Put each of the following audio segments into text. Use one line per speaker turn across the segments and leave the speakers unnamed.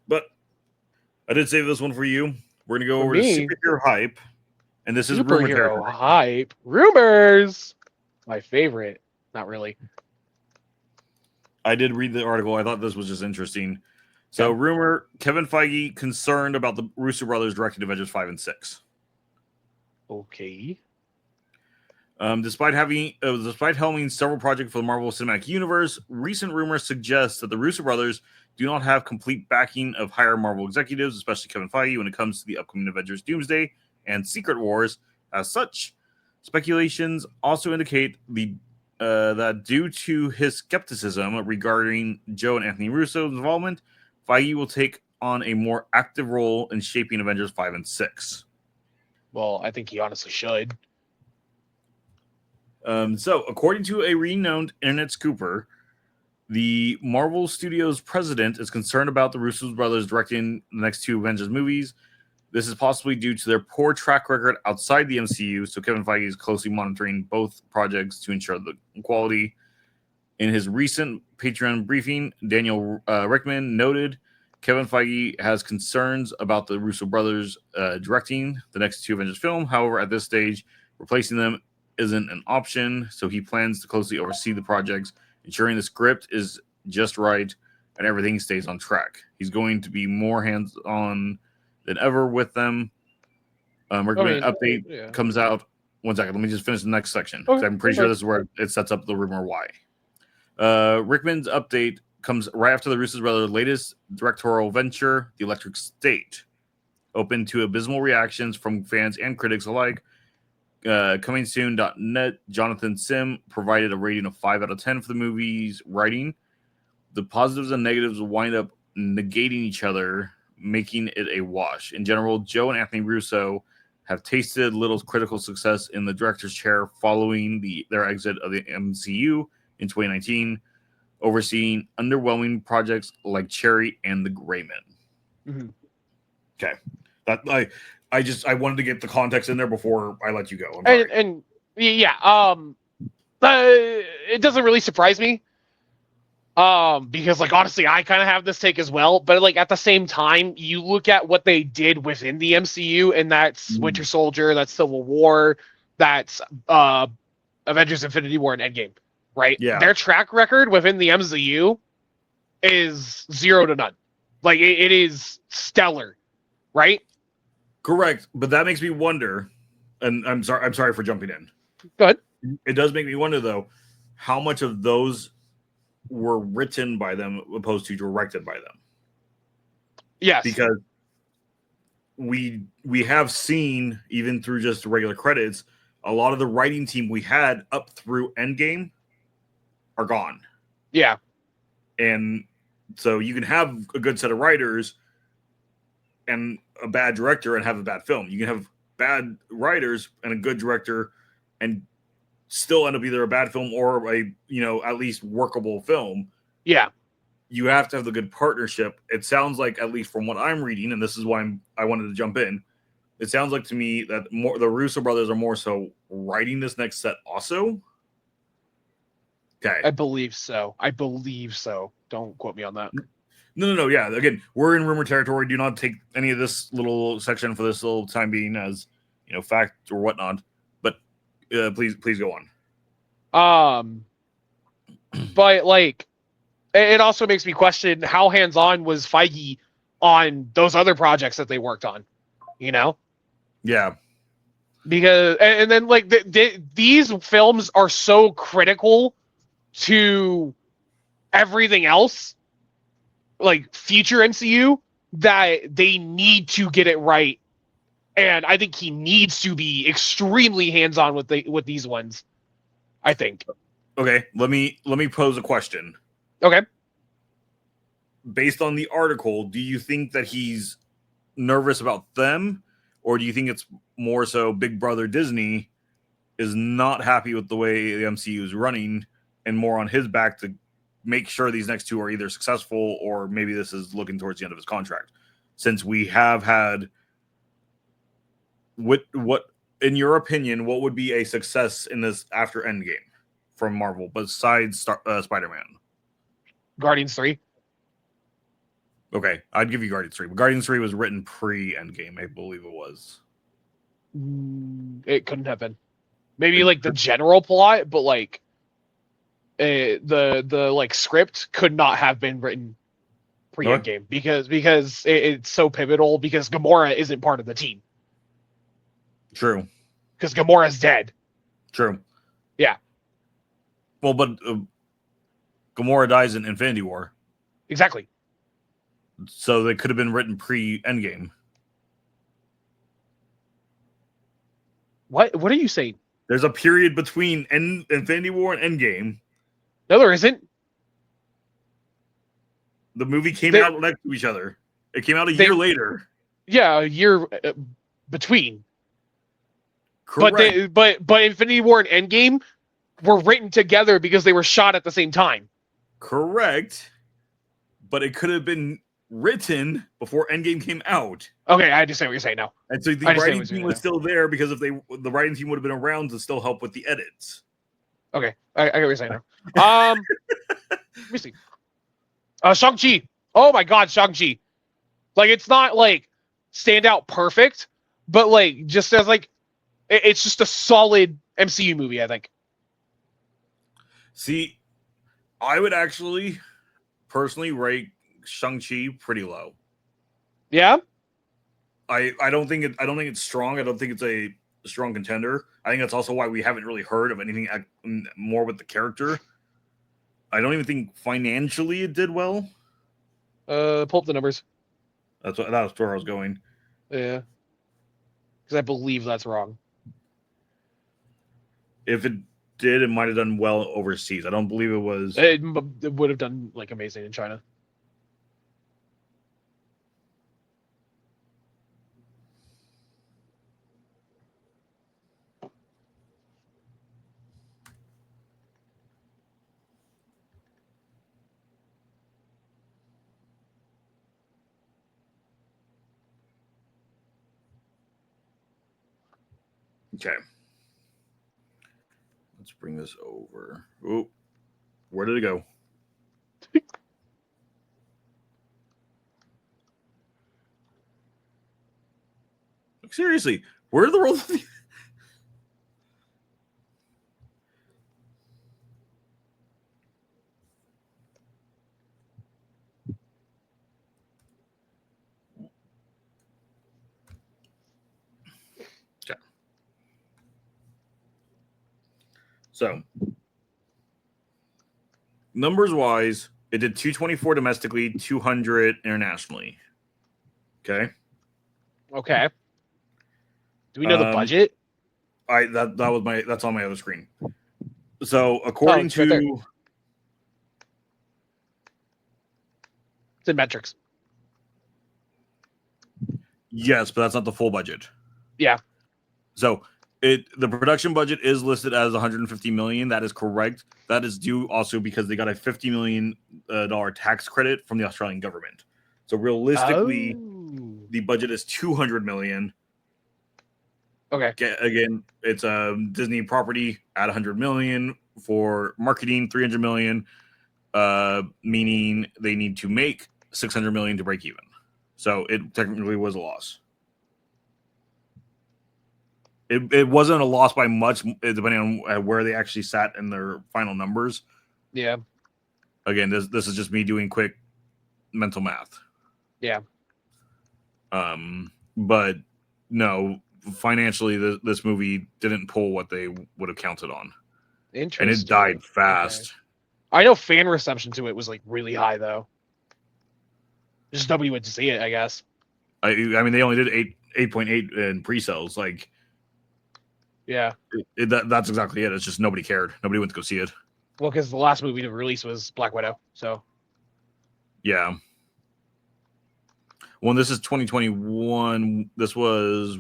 But I did save this one for you. We're going to go
For
over to
me,
superhero hype, and this is rumor
superhero
territory.
hype rumors. My favorite. Not really.
I did read the article. I thought this was just interesting. So,
Okay.
rumor Kevin Feige concerned about the Russo Brothers directing Avengers 5 and 6.
Okay.
Despite helming several projects for the Marvel Cinematic Universe, recent rumors suggest that the Russo brothers do not have complete backing of higher Marvel executives, especially Kevin Feige, when it comes to the upcoming Avengers Doomsday and Secret Wars. As such, speculations also indicate that due to his skepticism regarding Joe and Anthony Russo's involvement, Feige will take on a more active role in shaping Avengers 5 and 6.
Well, I think he honestly should.
So, according to a renowned internet scooper, the Marvel Studios president is concerned about the Russo brothers directing the next two Avengers movies. This is possibly due to their poor track record outside the MCU, so Kevin Feige is closely monitoring both projects to ensure the quality. In his recent Patreon briefing, Daniel Rickman noted Kevin Feige has concerns about the Russo brothers directing the next two Avengers film. However, at this stage, replacing them isn't an option, so he plans to closely oversee the projects, ensuring the script is just right and everything stays on track. He's going to be more hands-on than ever with them.
I
Recommended
mean,
update
yeah.
comes out. One second, let me just finish the next section because
Okay,
I'm pretty
that's
sure
fine.
this is where it sets up the rumor why. Rickman's update comes right after the Russo brothers' latest directorial venture, The Electric State, open to abysmal reactions from fans and critics alike. Coming soon.net, Jonathan Sim provided a rating of 5 out of 10 for the movie's writing. The positives and negatives will wind up negating each other, making it a wash. In general, Joe and Anthony Russo have tasted little critical success in the director's chair following their exit of the MCU in 2019, overseeing underwhelming projects like Cherry and The Gray Men.
Mm-hmm.
Okay, that I wanted to get the context in there before I let you go. I'm sorry.
And yeah, it doesn't really surprise me. Because like honestly, I kind of have this take as well, but like at the same time, you look at what they did within the MCU, and that's Winter Soldier, that's Civil War, that's Avengers: Infinity War and Endgame, right?
Yeah,
Their track record within the MCU is 0 to none. Like it is stellar, right?
correct. But that makes me wonder, and I'm sorry. I'm sorry for jumping in.
Good.
It does make me wonder though, how much of those were written by them opposed to directed by them,
Yes.
because we have seen even through just regular credits, a lot of the writing team we had up through Endgame are gone,
Yeah.
and so you can have a good set of writers and a bad director and have a bad film. You can have bad writers and a good director and still end up either a bad film or a at least workable film.
Yeah.
You have to have the good partnership. It sounds like, at least from what I'm reading, and this is why I wanted to jump in. It sounds like to me that the Russo brothers are more so writing this next set also. Okay.
I believe so. I believe so. Don't quote me on that.
No. Yeah. Again, we're in rumor territory. Do not take any of this little section for this little time being as fact or whatnot. But please go on.
Um, but like, it also makes me question how hands-on was Feige on those other projects that they worked on. You know,
Yeah.
because and then like these films are so critical to everything else, like future MCU, that they need to get it right. And I think he needs to be extremely hands-on with these ones. I think.
Okay. Let me pose a question.
Okay.
Based on the article, do you think that he's nervous about them, or do you think it's more so Big Brother Disney is not happy with the way the MCU is running and more on his back to make sure these next two are either successful or maybe this is looking towards the end of his contract? Since we have had what in your opinion, what would be a success in this after Endgame from Marvel besides Spider-Man?
Guardians 3.
Okay, I'd give you Guardians 3. But Guardians 3 was written pre-Endgame, I believe it was.
It couldn't have been. Maybe like the general plot, but like the like script could not have been written pre-Endgame because it's so pivotal because Gamora isn't part of the team.
True.
Because Gamora's dead.
True.
Yeah.
Well, but Gamora dies in Infinity War.
Exactly.
So they could have been written pre-Endgame.
What are you saying?
There's a period between Infinity War and Endgame.
No, there isn't.
The movie came out next to each other. It came out a year later.
Yeah, a year between.
Correct.
But Infinity War and Endgame were written together because they were shot at the same time.
Correct. But it could have been written before Endgame came out.
Okay, I understand what you're saying now.
And so the writing team was still there because if the writing team would have been around to still help with the edits.
Okay, I get what you're saying now. Let me see. Shang-Chi. Oh my God, Shang-Chi. Like, it's not like standout perfect, but like just as like it's just a solid MCU movie, I think.
See, I would actually personally rate Shang-Chi pretty low.
Yeah?
I don't think it's strong. I don't think it's a strong contender. I think that's also why we haven't really heard of anything more with the character. I don't even think financially it did well.
Pull up the numbers.
That's where I was going.
Yeah. Because I believe that's wrong.
If it did, it might have done well overseas. I don't believe it was.
It would have done like amazing in China.
Okay. Let's bring this over. Oh, where did it go? Seriously, where the world? Okay. So, numbers wise, it did 224 domestically, 200 internationally. Okay.
Okay. Do we know the budget?
That's on my other screen. So according to
right it's in metrics.
Yes, but that's not the full budget.
Yeah.
So the production budget is listed as 150 million. That is correct. That is due also because they got a $50 million tax credit from the Australian government. So realistically, the budget is 200 million.
Okay.
Again, it's a Disney property at 100 million for marketing, 300 million, meaning they need to make 600 million to break even. So it technically was a loss. It wasn't a loss by much, depending on where they actually sat in their final numbers.
Yeah.
Again, this is just me doing quick mental math.
Yeah.
But no, financially, this movie didn't pull what they would have counted on.
Interesting.
And it died fast.
Okay. I know fan reception to it was like really high though. Just nobody went to see it, I guess.
I mean, they only did 8.8 in pre-sales. Like,
yeah,
that's exactly it. It's just nobody cared. Nobody went to go see it.
Well, because the last movie to release was Black Widow. So
yeah. Well, this is 2021. This was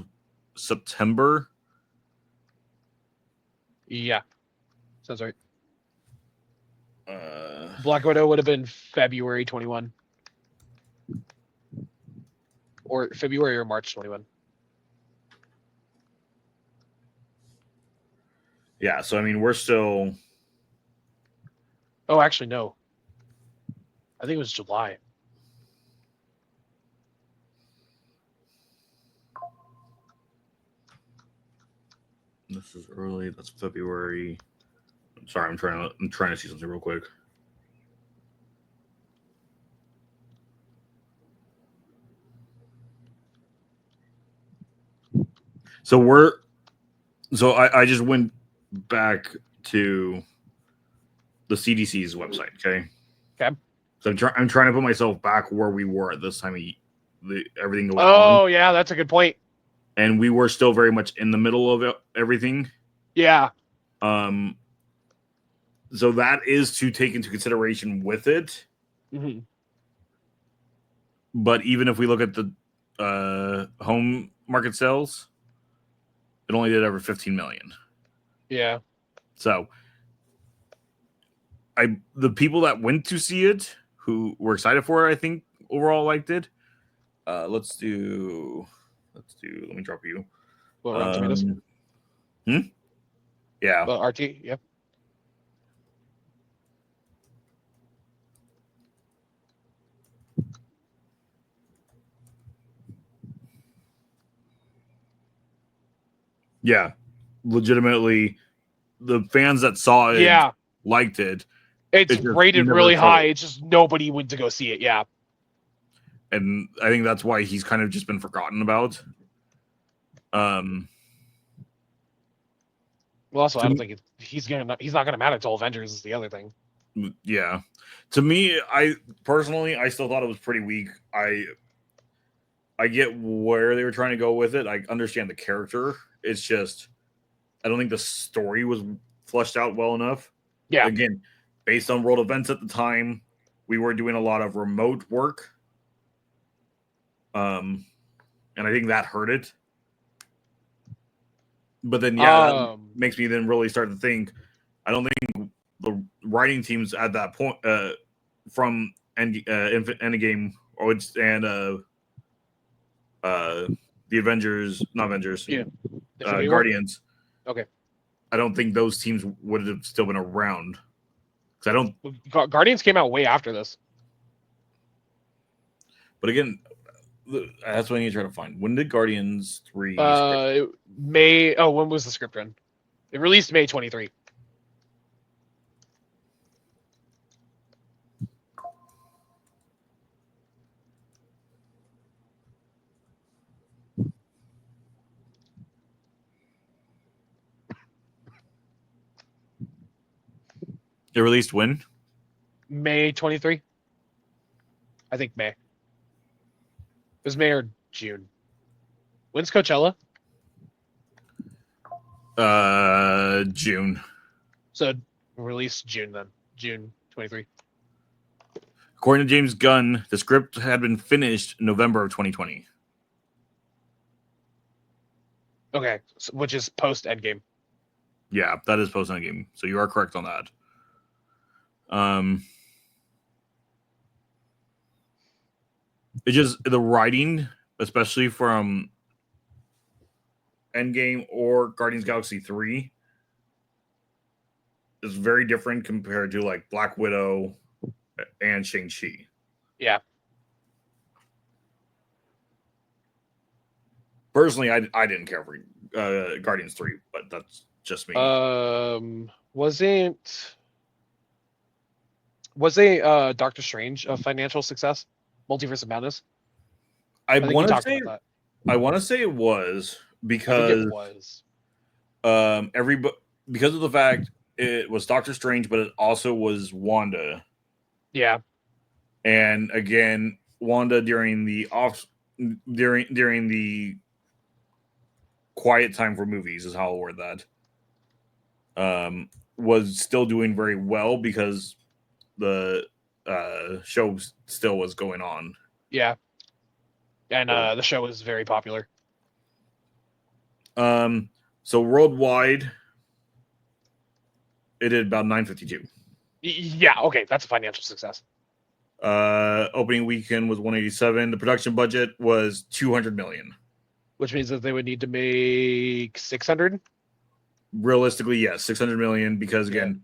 September.
Yeah, sounds right. Black Widow would have been February 21. Or February or March 21.
Yeah, so I mean, we're still.
Oh, actually, no. I think it was July.
This is early. That's February. Sorry, I'm trying to see something real quick. So I just went back to the CDC's website. Okay.
Okay.
So I'm trying to put myself back where we were at this time of everything going on.
Oh yeah, that's a good point.
And we were still very much in the middle of everything.
Yeah.
So that is to take into consideration with it.
Mm-hmm.
But even if we look at the home market sales, it only did over 15 million.
Yeah.
So the people that went to see it, who were excited for it, I think overall liked it. Let me drop you.
What, Rotten Tomatoes?
Yeah.
RT, yeah.
Yeah. Legitimately, the fans that saw it liked it.
It's rated really high. It's just nobody went to go see it. Yeah.
And I think that's why he's kind of just been forgotten about.
Well, also, I don't think he's not gonna matter until Avengers is the other thing.
Yeah. To me, I still thought it was pretty weak. I get where they were trying to go with it. I understand the character. It's just I don't think the story was fleshed out well enough.
Yeah.
Again, based on world events at the time, we were doing a lot of remote work. And I think that hurt it. But then, that makes me then really start to think. I don't think the writing teams at that point from Endgame and the Avengers, not Avengers, Guardians.
Okay.
I don't think those teams would have still been around. Because
Guardians came out way after this.
But again, that's what I need to try to find. When did Guardians 3
May. Oh, when was the script run? It released May 23.
It released when?
May 23. I think May. It was May or June. When's Coachella?
June.
So release June then. June 23.
According to James Gunn, the script had been finished in November of 2020.
Okay, so, which is post Endgame.
Yeah, that is post Endgame. So you are correct on that. It's just the writing, especially from Endgame or Guardians Galaxy 3, is very different compared to like Black Widow and Shang-Chi.
Yeah.
Personally, I didn't care for Guardians 3, but that's just me.
Was Doctor Strange a financial success? Multiverse of Madness?
I want to say it was because because of the fact it was Doctor Strange, but it also was Wanda.
Yeah.
And again, Wanda during the quiet time for movies is how I'll word that. Was still doing very well because the show still was going on.
Yeah. And the show was very popular.
So worldwide, it did about 952.
Yeah, okay, that's a financial success.
Opening weekend was 187. The production budget was 200 million.
Which means that they would need to make 600?
Realistically, yes, 600 million because again,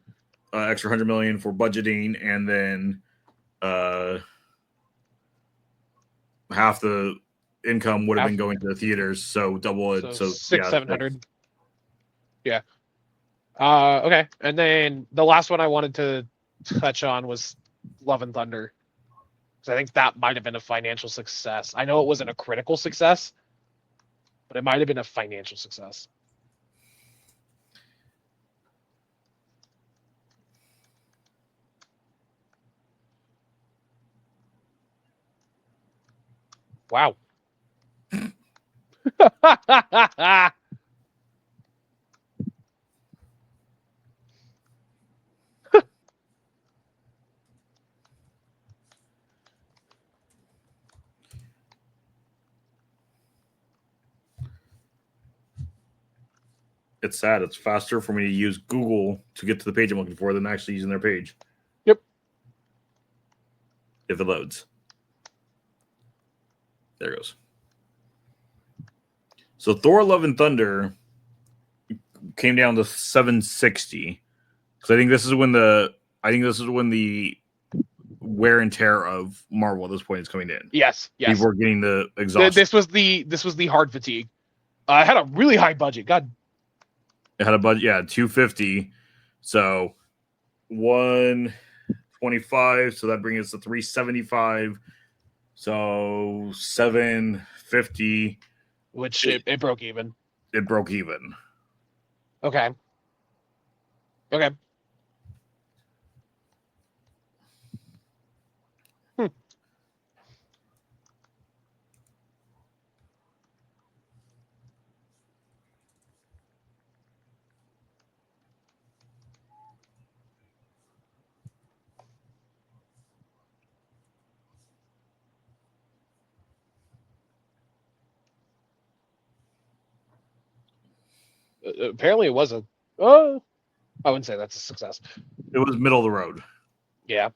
extra 100 million for budgeting and then half the income would have been going to the theaters, so double it. So
700. Okay, and then the last one I wanted to touch on was Love and Thunder. So I think that might have been a financial success. I know it wasn't a critical success, but it might have been a financial success. Wow.
It's sad. It's faster for me to use Google to get to the page I'm looking for than actually using their page.
Yep.
If it loads. There it goes. So Thor: Love and Thunder came down to 760. Because I think this is when the wear and tear of Marvel at this point is coming in.
Yes.
People are getting the exhaustion.
This was the hard fatigue. It had a really high budget. God.
It had a budget, 250. So 125. So that brings us to 375. So 750.
Which it broke even.
It broke even.
Okay. Apparently it was I wouldn't say that's a success.
It was middle of the road.
Yeah.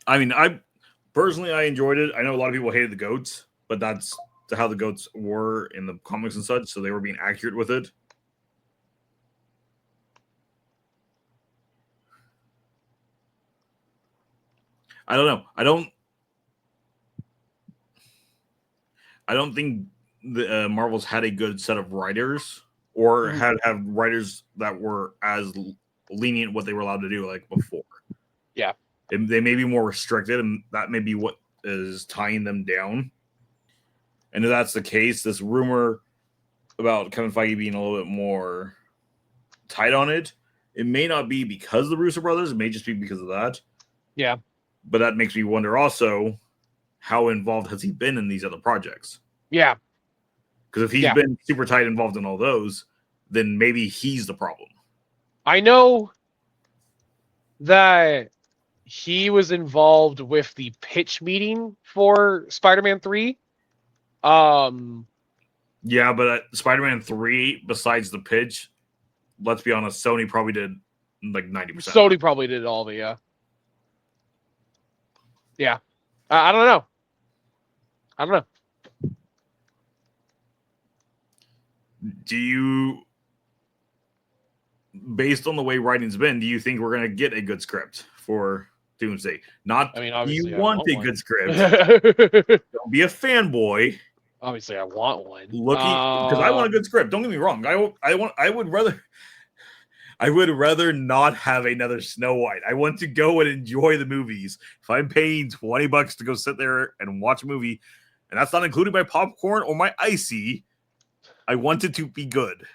I mean, I enjoyed it. I know a lot of people hated the goats, but that's how the goats were in the comics and such, so they were being accurate with it. I don't know. I don't think the Marvel's had a good set of writers, or had writers that were as lenient what they were allowed to do like before.
Yeah.
They may be more restricted, and that may be what is tying them down. And if that's the case, this rumor about Kevin Feige being a little bit more tight on it, it may not be because of the Russo Brothers. It may just be because of that.
Yeah.
But that makes me wonder also, how involved has he been in these other projects?
Yeah.
Because if he's been super tight involved in all those, then maybe he's the problem.
I know that he was involved with the pitch meeting for Spider-Man 3.
Yeah, but Spider-Man 3, besides the pitch, let's be honest, Sony probably did like 90%.
Sony probably did all of it, yeah. Yeah. I don't know.
Do you, based on the way writing's been, do you think we're going to get a good script for Doomsday? Not,
obviously,
you want a good script. Don't be a fanboy.
Obviously, I want one.
Because I want a good script. Don't get me wrong. I would rather not have another Snow White. I want to go and enjoy the movies. If I'm paying $20 to go sit there and watch a movie, and that's not including my popcorn or my icy, I want it to be good.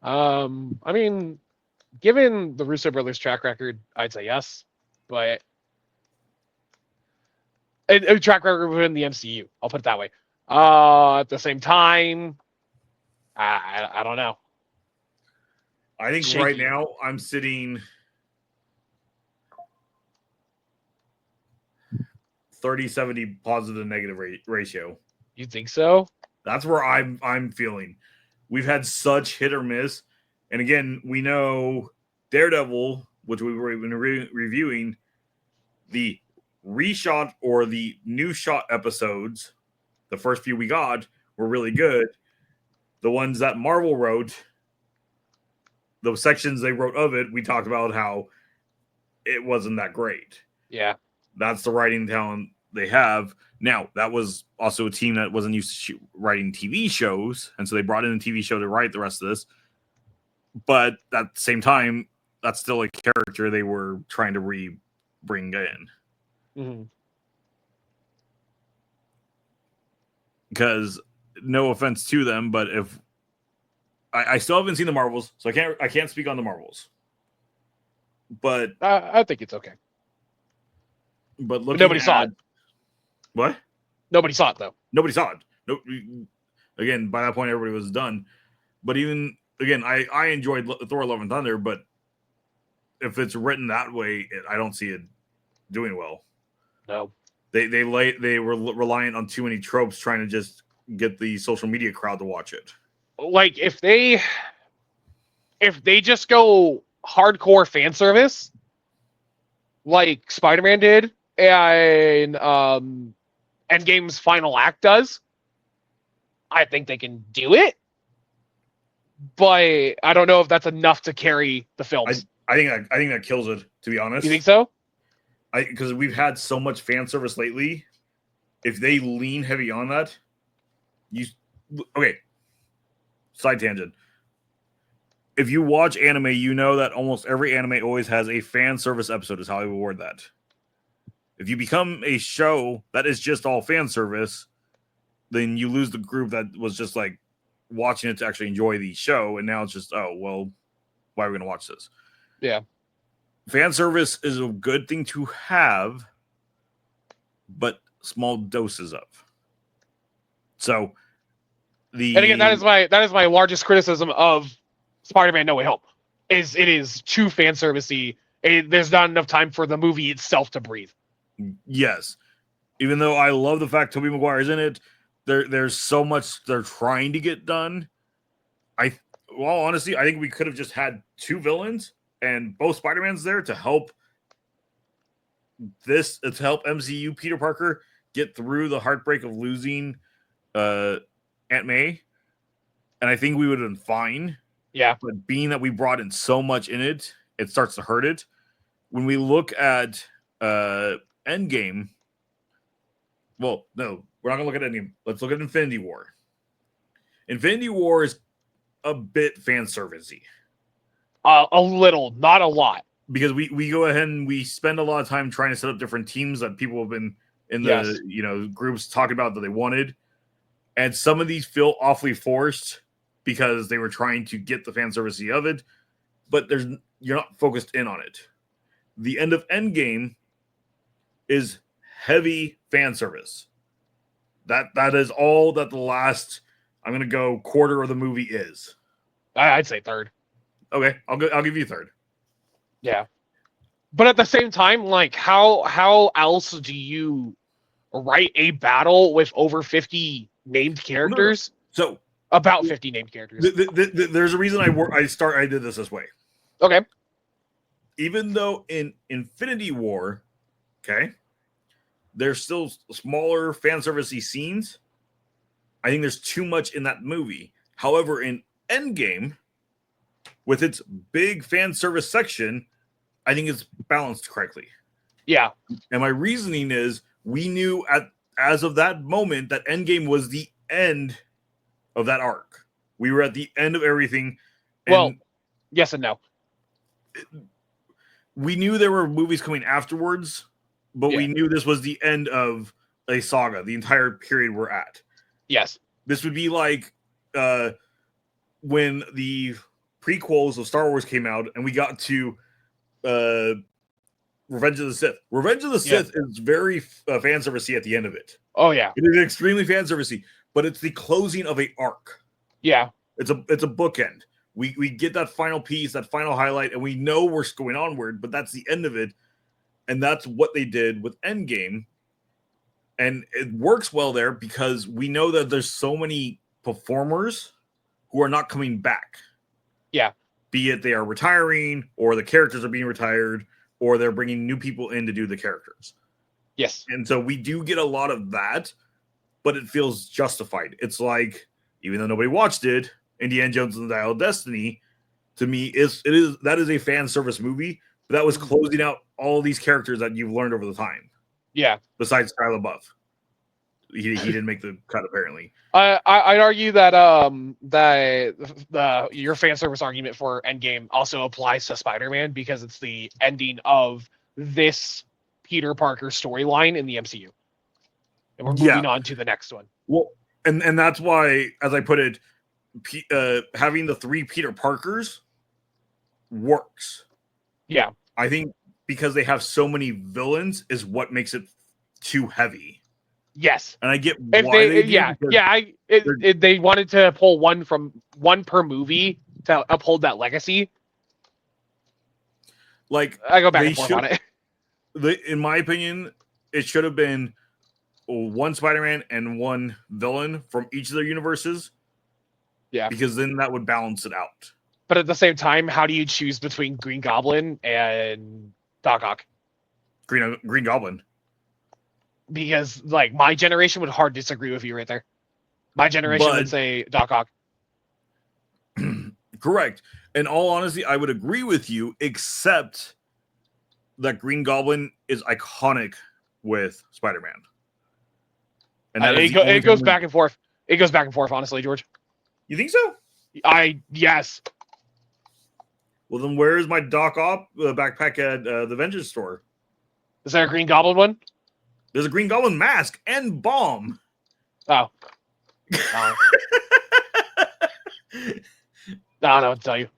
I mean, given the Russo Brothers track record, I'd say yes, but a track record within the MCU, I'll put it that way. At the same time, I don't know.
I think right now I'm sitting 30-70 positive negative ratio.
You think so?
That's where I'm feeling. We've had such hit or miss. And again, we know Daredevil, which we've been reviewing, the reshot or the new shot episodes, the first few we got, were really good. The ones that Marvel wrote, the sections they wrote of it, we talked about how it wasn't that great.
Yeah.
That's the writing talent they have. Now, that was also a team that wasn't used to writing TV shows, and so they brought in a TV show to write the rest of this. But at the same time, that's still a character they were trying to bring in.
Mm-hmm.
Because, no offense to them, but if I still haven't seen the Marvels, so I can't speak on the Marvels. But
I think it's okay.
But
nobody saw it.
What?
Nobody saw it though.
Nobody saw it. No. Again, by that point, everybody was done. But even again, I enjoyed Thor: Love and Thunder, but if it's written that way, I don't see it doing well.
No.
They were reliant on too many tropes, trying to just get the social media crowd to watch it.
Like if they just go hardcore fan service, like Spider-Man did, and Endgame's final act does, I think they can do it. But I don't know if that's enough to carry the films.
I think that kills it, to be honest.
You think so?
Because we've had so much fan service lately. If they lean heavy on that, okay. Side tangent. If you watch anime, you know that almost every anime always has a fan service episode, is how I would word that. If you become a show that is just all fan service, then you lose the group that was just like watching it to actually enjoy the show, and now it's just, oh, well, why are we going to watch this?
Yeah.
Fan service is a good thing to have, but small doses of. So,
and again, that is my largest criticism of Spider-Man: No Way Home. It is too fan servicey. There's not enough time for the movie itself to breathe.
Yes, even though I love the fact Tobey Maguire is in it, there's so much they're trying to get done. Honestly, I think we could have just had two villains and both Spider-Mans there to help MCU Peter Parker get through the heartbreak of losing Aunt May, and I think we would have been fine.
Yeah.
But being that we brought in so much in it, it starts to hurt it. When we look at Endgame, well, no, we're not going to look at Endgame. Let's look at Infinity War. Infinity War is a bit fan servicey.
A little, not a lot.
Because we go ahead and we spend a lot of time trying to set up different teams that people have been in the groups talking about that they wanted. And some of these feel awfully forced because they were trying to get the fan servicey of it, but you're not focused in on it. The end of Endgame is heavy fan service. That is all that the last, I'm going to go quarter of the movie is.
I'd say third.
Okay, I'll give you third.
Yeah. But at the same time, like how else do you write a battle with over 50 named characters?
So
about 50 named characters.
There's a reason I did this way.
Okay.
Even though in Infinity War, okay, there's still smaller fan servicey scenes, I think there's too much in that movie. However, in Endgame, with its big fan service section, I think it's balanced correctly.
Yeah. And
my reasoning is we knew as of that moment that Endgame was the end of that arc. We were at the end of everything.
Well, yes and no.
We knew there were movies coming afterwards, but we knew this was the end of a saga, the entire period we're at.
Yes.
This would be like when the prequels of Star Wars came out and we got to Revenge of the Sith. Revenge of the Sith is very fan servicey at the end of it.
Oh yeah.
It is extremely fan servicey, but it's the closing of a arc.
Yeah.
It's a bookend. We get that final piece, that final highlight, and we know we're going onward, but that's the end of it. And that's what they did with Endgame. And it works well there because we know that there's so many performers who are not coming back.
Yeah.
Be it they are retiring, or the characters are being retired, or they're bringing new people in to do the characters.
Yes.
And so we do get a lot of that, but it feels justified. It's like, even though nobody watched it, Indiana Jones and the Dial of Destiny, to me, that is a fan service movie, but that was closing out all these characters that you've learned over the time.
Yeah.
Besides Shia LaBeouf, he didn't make the cut apparently.
I'd argue that your fan service argument for Endgame also applies to Spider-Man because it's the ending of this Peter Parker storyline in the MCU, and we're moving on to the next one.
Well, and that's why, as I put it, having the 3 Peter Parkers works.
Yeah,
I think because they have so many villains is what makes it too heavy.
Yes,
and I get why
they wanted to pull one per movie to uphold that legacy.
Like,
I go back and forth on it.
In my opinion, it should have been 1 Spider-Man and 1 villain from each of their universes.
Yeah,
because then that would balance it out.
But at the same time, how do you choose between Green Goblin and Doc Ock?
Green Goblin.
Because like my generation would hard disagree with you right there. My generation would say Doc Ock.
Correct. In all honesty, I would agree with you, except that Green Goblin is iconic with Spider-Man.
And it goes back and forth. It goes back and forth, honestly, George.
You think so?
Yes.
Well, then where is my Doc Ock backpack at the Avengers store?
Is there a Green Goblin one?
There's a Green Goblin mask and bomb.
Oh. I don't know what to tell you.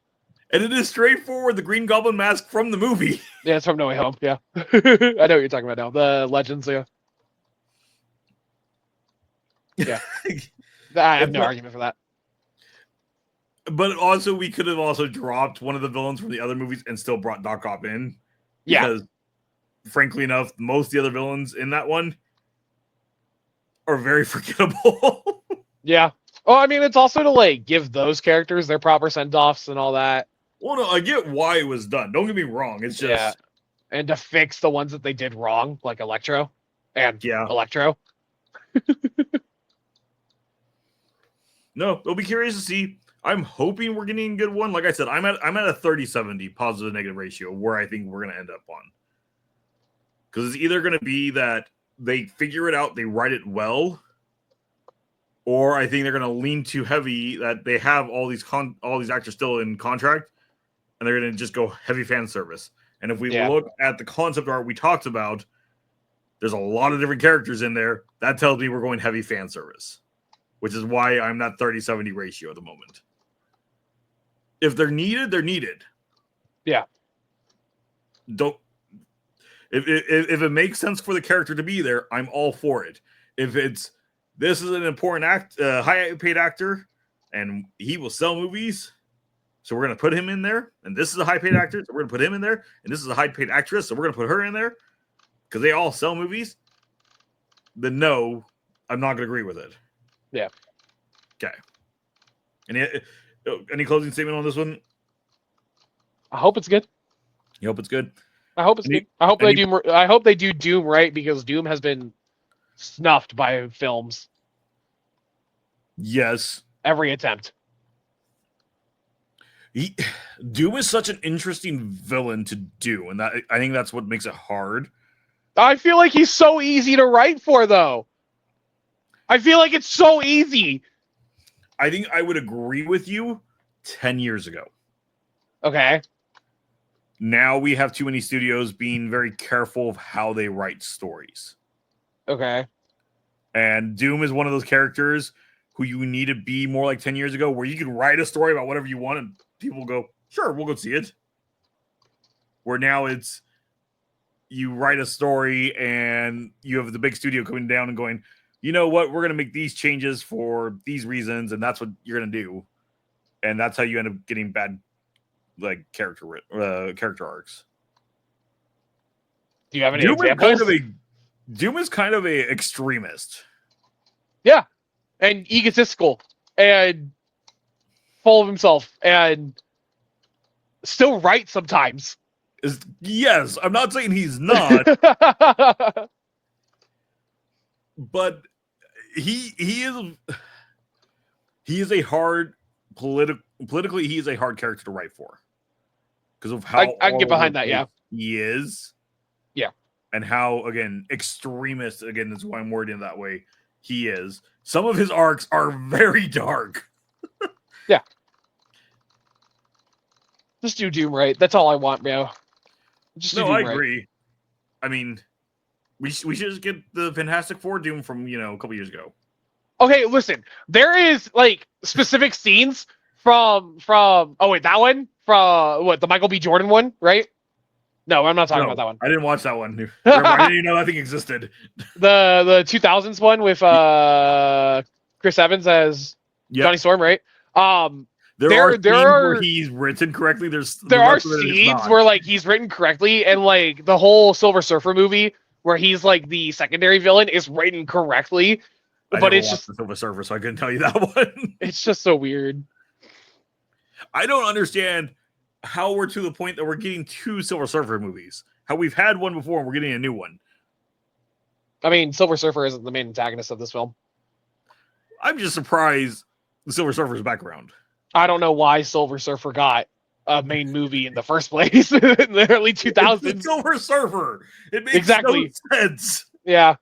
And it is straightforward, the Green Goblin mask from the movie.
Yeah, it's from No Way Home, yeah. I know what you're talking about now. The Legends, yeah. Yeah. I have no argument for that.
But also, we could have also dropped one of the villains from the other movies and still brought Doc Ock in.
Yeah.
Because, frankly enough, most of the other villains in that one are very forgettable.
Yeah. Oh, I mean, it's also to, like, give those characters their proper send-offs and all that.
Well, no, I get why it was done. Don't get me wrong. It's just...
Yeah. And to fix the ones that they did wrong, like Electro and Electro.
No, we'll be curious to see. I'm hoping we're getting a good one. Like I said, I'm at a 30-70 positive negative ratio where I think we're going to end up on. Because it's either going to be that they figure it out, they write it well, or I think they're going to lean too heavy that they have all these actors still in contract, and they're going to just go heavy fan service. And if we look at the concept art we talked about, there's a lot of different characters in there. That tells me we're going heavy fan service, which is why I'm that 30-70 ratio at the moment. If they're needed, they're needed.
Yeah.
If it makes sense for the character to be there, I'm all for it. If this is an important high paid actor, and he will sell movies, so we're going to put him in there. And this is a high paid actor, so we're going to put him in there. And this is a high paid actress, so we're going to put her in there because they all sell movies. Then no, I'm not going to agree with it.
Yeah.
Okay. Any closing statement on this one?
I hope it's good.
You hope it's good?
I hope it's good. I hope they do Doom right, because Doom has been snuffed by films.
Yes.
Every attempt.
Doom is such an interesting villain to do, and I think that's what makes it hard.
I feel like he's so easy to write for, though. I feel like it's so easy.
I think I would agree with you 10 years ago.
Okay.
Now we have too many studios being very careful of how they write stories.
Okay.
And Doom is one of those characters who you need to be more like 10 years ago, where you can write a story about whatever you want and people will go, sure, we'll go see it. Where now it's you write a story and you have the big studio coming down and going, you know what, we're going to make these changes for these reasons, and that's what you're going to do. And that's how you end up getting bad character arcs.
Do you have any examples?
Doom is kind of a extremist. Yeah.
And egotistical and full of himself and still right sometimes.
Yes, I'm not saying he's not. But he is a hard politically he is a hard character to write for. Because of how
I can get behind that, yeah.
He is.
Yeah.
and how, again, extremist, again, that's why I'm wording it that way, he is. Some of his arcs are very dark.
Yeah. Just do Doom right. That's all I want, bro. Just do
No,
Doom
I
right.
agree. I mean, we should just get the Fantastic Four Doom from, a couple years ago.
Okay, listen. There is like specific scenes from oh wait, that one from what, the Michael B. Jordan one, right? No, I'm not talking about that one.
I didn't watch that one. Remember, I didn't even know that thing existed.
The 2000s one with Chris Evans as Johnny Storm, right?
There are scenes where he's written correctly.
There are scenes where like he's written correctly, and like the whole Silver Surfer movie where he's like the secondary villain is written correctly. But it's just
the Silver Surfer, so I couldn't tell you that one.
It's just so weird.
I don't understand how we're to the point that we're getting 2 Silver Surfer movies. How we've had one before and we're getting a new one.
I mean, Silver Surfer isn't the main antagonist of this film.
I'm just surprised the Silver Surfer's background.
I don't know why Silver Surfer got a main movie in the first place in the early 2000s.
It's the Silver Surfer. It makes no sense.
Yeah.